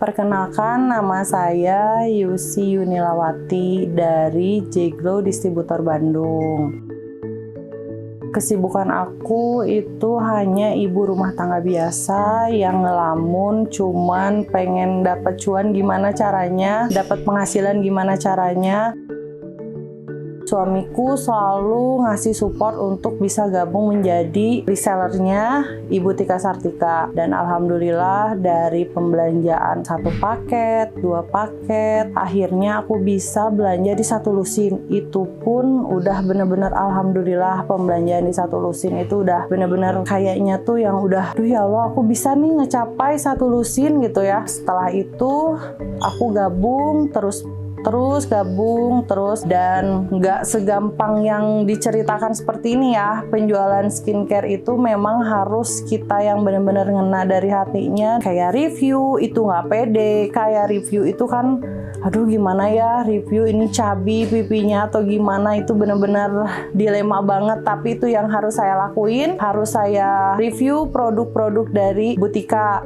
Perkenalkan, nama saya Yusi Yunilawati dari J-Glow Distributor Bandung. Kesibukan aku itu hanya ibu rumah tangga biasa yang ngelamun, cuman pengen dapat cuan gimana caranya, dapat penghasilan gimana caranya. Suamiku selalu ngasih support untuk bisa gabung menjadi resellernya Ibu Tika Sartika. Dan alhamdulillah dari pembelanjaan 1 paket, 2 paket, akhirnya aku bisa belanja di 1 lusin. Itu pun udah bener-bener alhamdulillah pembelanjaan di 1 lusin itu udah bener-bener kayaknya tuh yang udah, duh ya Allah aku bisa nih ngecapai 1 lusin gitu ya. Setelah itu aku gabung terus gabung dan nggak segampang yang diceritakan seperti ini ya. Penjualan skincare itu memang harus kita yang benar-benar ngena dari hatinya. Kayak review itu nggak pede, kayak review itu kan aduh gimana ya review ini cabi pipinya atau gimana, itu benar-benar dilema banget. Tapi itu yang harus saya lakuin, harus saya review produk-produk dari Butika.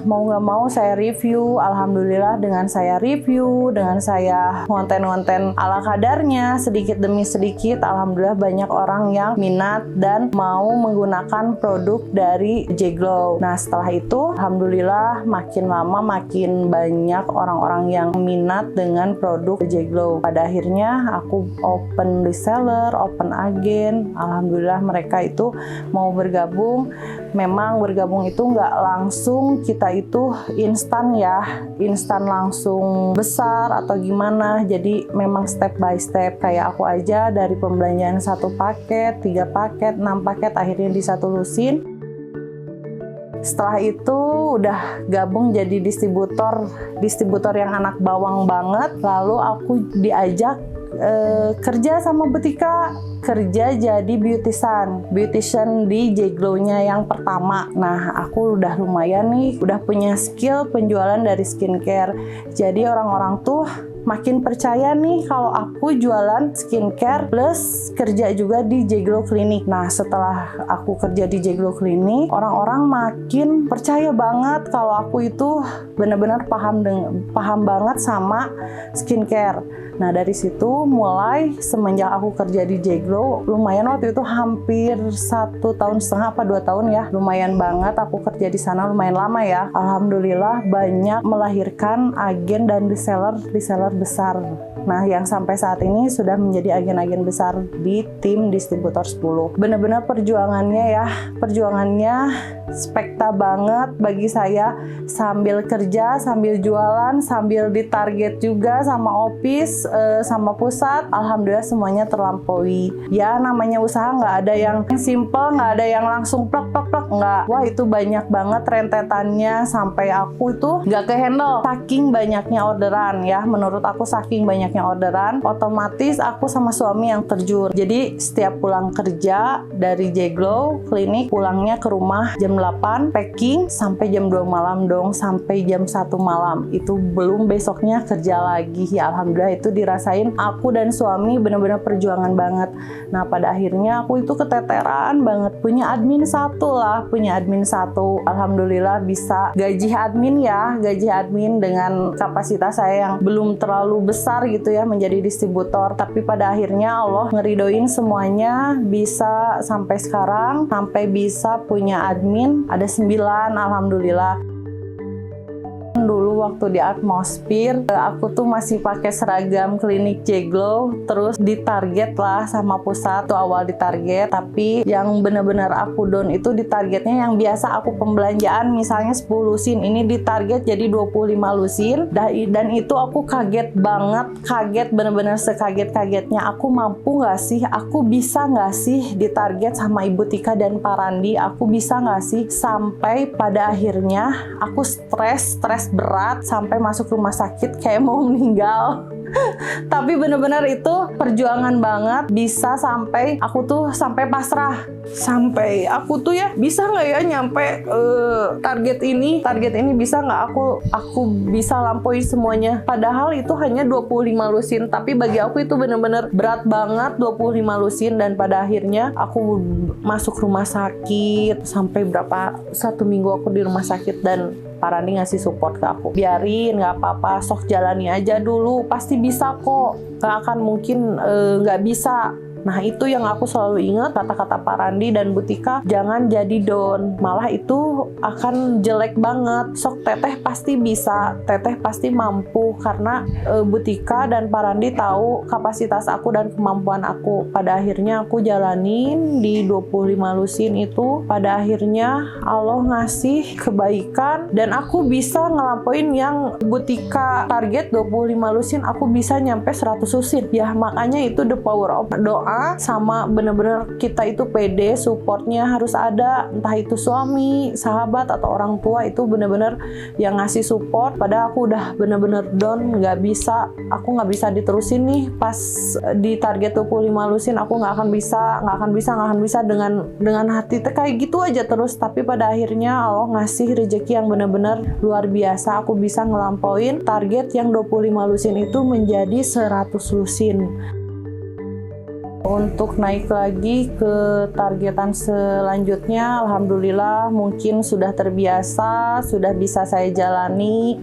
Mau nggak mau saya review. Alhamdulillah dengan saya review, dengan saya konten-konten ala kadarnya sedikit demi sedikit, alhamdulillah banyak orang yang minat dan mau menggunakan produk dari J-Glow. Nah setelah itu alhamdulillah makin lama makin banyak orang-orang yang minat dengan produk J-Glow. Pada akhirnya aku open reseller, open agen. Alhamdulillah mereka itu mau bergabung. Memang bergabung itu nggak langsung kita itu instan ya, instan langsung besar atau gimana. Jadi memang step by step. Kayak aku aja dari pembelanjaan 1 paket, 3 paket, 6 paket, akhirnya di 1 lusin. Setelah itu udah gabung jadi distributor yang anak bawang banget. Lalu aku diajak kerja sama Butika, kerja jadi beautician di J-Glow-nya yang pertama. Nah aku udah lumayan nih, udah punya skill penjualan dari skincare. Jadi orang-orang tuh makin percaya nih kalau aku jualan skincare plus kerja juga di J-Glow Clinic. Nah setelah aku kerja di J-Glow Clinic, orang-orang makin percaya banget kalau aku itu benar-benar paham banget sama skincare. Nah dari situ mulai semenjak aku kerja di J-Glow, lumayan waktu itu hampir 1,5 tahun apa 2 tahun ya, lumayan banget aku kerja di sana, lumayan lama ya. Alhamdulillah banyak melahirkan agen dan reseller besar. Nah yang sampai saat ini sudah menjadi agen-agen besar di tim distributor 10. Bener-bener perjuangannya spekta banget bagi saya, sambil kerja, sambil jualan, sambil ditarget juga sama office, sama pusat. Alhamdulillah semuanya terlampaui. Ya namanya usaha nggak ada yang simple, nggak ada yang langsung plak, nggak. Wah itu banyak banget rentetannya sampai aku itu nggak kehandle. Saking banyaknya orderan ya, menurut aku saking banyaknya orderan, otomatis aku sama suami yang terjun. Jadi setiap pulang kerja dari J-Glow Clinic, pulangnya ke rumah jam 8, packing sampai jam 2 malam dong, sampai jam 1 malam. Itu belum besoknya kerja lagi. Ya alhamdulillah itu dirasain aku dan suami benar-benar perjuangan banget. Nah pada akhirnya aku itu keteteran banget, punya admin 1 lah, punya admin 1. Alhamdulillah bisa gaji admin dengan kapasitas saya yang belum terlalu besar gitu ya menjadi distributor. Tapi pada akhirnya Allah ngeridoin semuanya bisa sampai sekarang, sampai bisa punya admin ada 9, alhamdulillah. Dulu waktu di Atmosphere, aku tuh masih pakai seragam klinik J-Glow, terus ditarget lah sama pusat. Tuh awal ditarget, tapi yang benar-benar aku down itu ditargetnya yang biasa aku pembelanjaan misalnya 10 lusin, ini ditarget jadi 25 lusin. Dan itu aku kaget banget, bener-bener sekaget-kagetnya. Aku mampu nggak sih, aku bisa nggak sih ditarget sama Ibu Tika dan Pak Randi, aku bisa nggak sih? Sampai pada akhirnya aku stres berat sampai masuk rumah sakit kayak mau meninggal. Tapi bener-bener itu perjuangan banget, bisa sampai aku tuh sampai pasrah, sampai aku tuh ya bisa nggak ya nyampe target ini bisa nggak aku bisa lampaui semuanya. Padahal itu hanya 25 lusin, tapi bagi aku itu bener-bener berat banget 25 lusin. Dan pada akhirnya aku masuk rumah sakit sampai 1 minggu aku di rumah sakit. Dan Pak Randi ngasih support ke aku. Biarin, nggak apa-apa, sok jalani aja dulu, pasti bisa kok. Nggak akan mungkin nggak bisa. Nah itu yang aku selalu ingat, kata-kata Pak Randi dan Bu Tika, jangan jadi down, malah itu akan jelek banget. Sok teteh pasti bisa, teteh pasti mampu, karena Bu Tika dan Pak Randi tahu kapasitas aku dan kemampuan aku. Pada akhirnya aku jalanin di 25 lusin itu, pada akhirnya Allah ngasih kebaikan dan aku bisa ngelampain yang Bu Tika target 25 lusin, aku bisa nyampe 100 lusin. Ya makanya itu the power of doa, sama bener-bener kita itu pede, supportnya harus ada, entah itu suami, sahabat, atau orang tua, itu bener-bener yang ngasih support. Padahal aku udah bener-bener down, nggak bisa, aku nggak bisa diterusin nih pas di target 25 lusin, aku nggak akan bisa dengan hati kayak gitu aja terus. Tapi pada akhirnya Allah ngasih rezeki yang bener-bener luar biasa, aku bisa ngelampauin target yang 25 lusin itu menjadi 100 lusin. Untuk naik lagi ke targetan selanjutnya, alhamdulillah mungkin sudah terbiasa, sudah bisa saya jalani.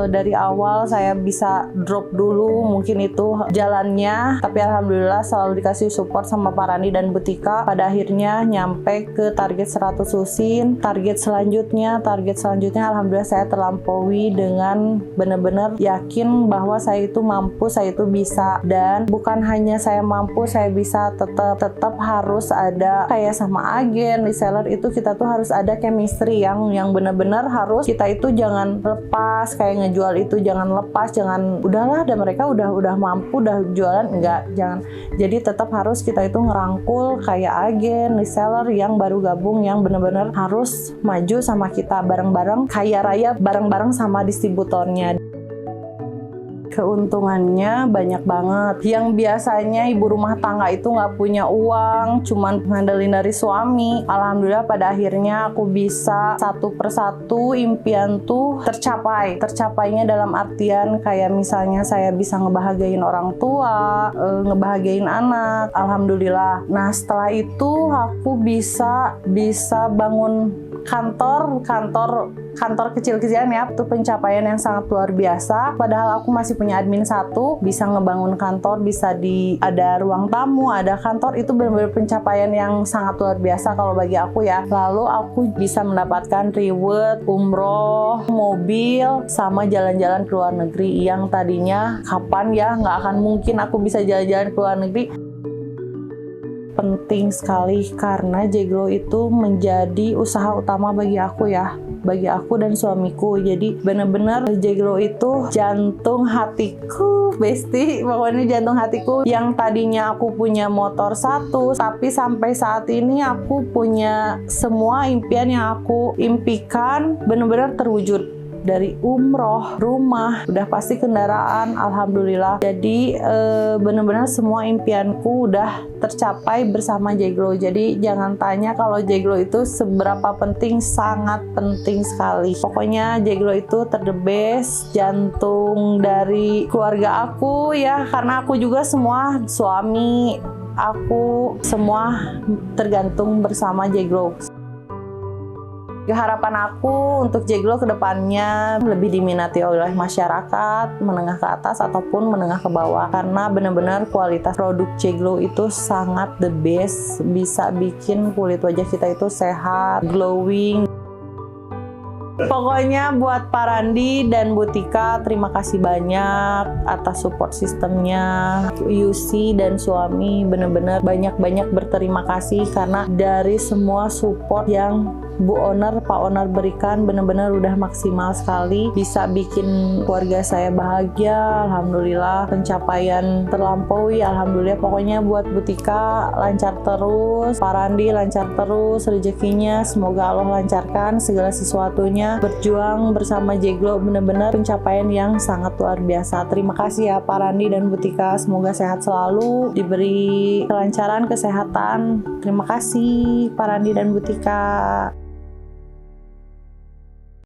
Dari awal saya bisa drop dulu, mungkin itu jalannya, tapi alhamdulillah selalu dikasih support sama Pak Randi dan Bu Tika. Pada akhirnya nyampe ke target 100 lusin. Target selanjutnya alhamdulillah saya terlampaui dengan benar-benar yakin bahwa saya itu mampu, saya itu bisa. Dan bukan hanya saya mampu, saya bisa, tetap harus ada kayak sama agen, reseller, itu kita tuh harus ada chemistry yang benar-benar harus kita itu jangan lepas, kayak ngejual itu jangan lepas, jangan udahlah dan mereka udah mampu, udah jualan, enggak, jangan. Jadi tetap harus kita itu ngerangkul kayak agen, reseller yang baru gabung, yang benar-benar harus maju sama kita bareng-bareng, kaya raya bareng-bareng sama distributornya. Keuntungannya banyak banget. Yang biasanya ibu rumah tangga itu nggak punya uang, cuman ngandelin dari suami. Alhamdulillah pada akhirnya aku bisa satu persatu impian tuh tercapai. Tercapainya dalam artian kayak misalnya saya bisa ngebahagiain orang tua, ngebahagiain anak. Alhamdulillah. Nah setelah itu aku bisa bangun kantor kecil-kecilan ya, itu pencapaian yang sangat luar biasa. Padahal aku masih punya admin satu, bisa ngebangun kantor, bisa ada ruang tamu, ada kantor, itu benar-benar pencapaian yang sangat luar biasa kalau bagi aku ya. Lalu aku bisa mendapatkan reward, umroh, mobil, sama jalan-jalan ke luar negeri yang tadinya kapan ya, nggak akan mungkin aku bisa jalan-jalan ke luar negeri. Penting sekali karena J-Glow itu menjadi usaha utama bagi aku ya, bagi aku dan suamiku. Jadi benar-benar J-Glow itu jantung hatiku, Besti, pokoknya jantung hatiku. Yang tadinya aku punya motor satu, tapi sampai saat ini aku punya semua impian yang aku impikan benar-benar terwujud. Dari umroh, rumah, udah pasti kendaraan, alhamdulillah. Jadi benar-benar semua impianku udah tercapai bersama J-Glow. Jadi jangan tanya kalau J-Glow itu seberapa penting, sangat penting sekali. Pokoknya J-Glow itu the best, jantung dari keluarga aku ya, karena aku juga semua, suami, aku semua tergantung bersama J-Glow. Harapan aku untuk J-Glow ke depannya lebih diminati oleh masyarakat menengah ke atas ataupun menengah ke bawah, karena benar-benar kualitas produk J-Glow itu sangat the best, bisa bikin kulit wajah kita itu sehat, glowing. Pokoknya buat Pak Randi dan Bu Tika, terima kasih banyak atas support sistemnya. Yusi dan suami benar-benar banyak-banyak berterima kasih karena dari semua support yang Bu Owner, Pak Owner berikan benar-benar udah maksimal sekali, bisa bikin keluarga saya bahagia. Alhamdulillah pencapaian terlampaui, alhamdulillah. Pokoknya buat Bu Tika lancar terus, Pak Randi lancar terus rezekinya, semoga Allah lancarkan segala sesuatunya. Berjuang bersama J-Glow benar-benar pencapaian yang sangat luar biasa. Terima kasih ya Pak Randi dan Bu Tika, semoga sehat selalu, diberi kelancaran kesehatan. Terima kasih Pak Randi dan Bu Tika.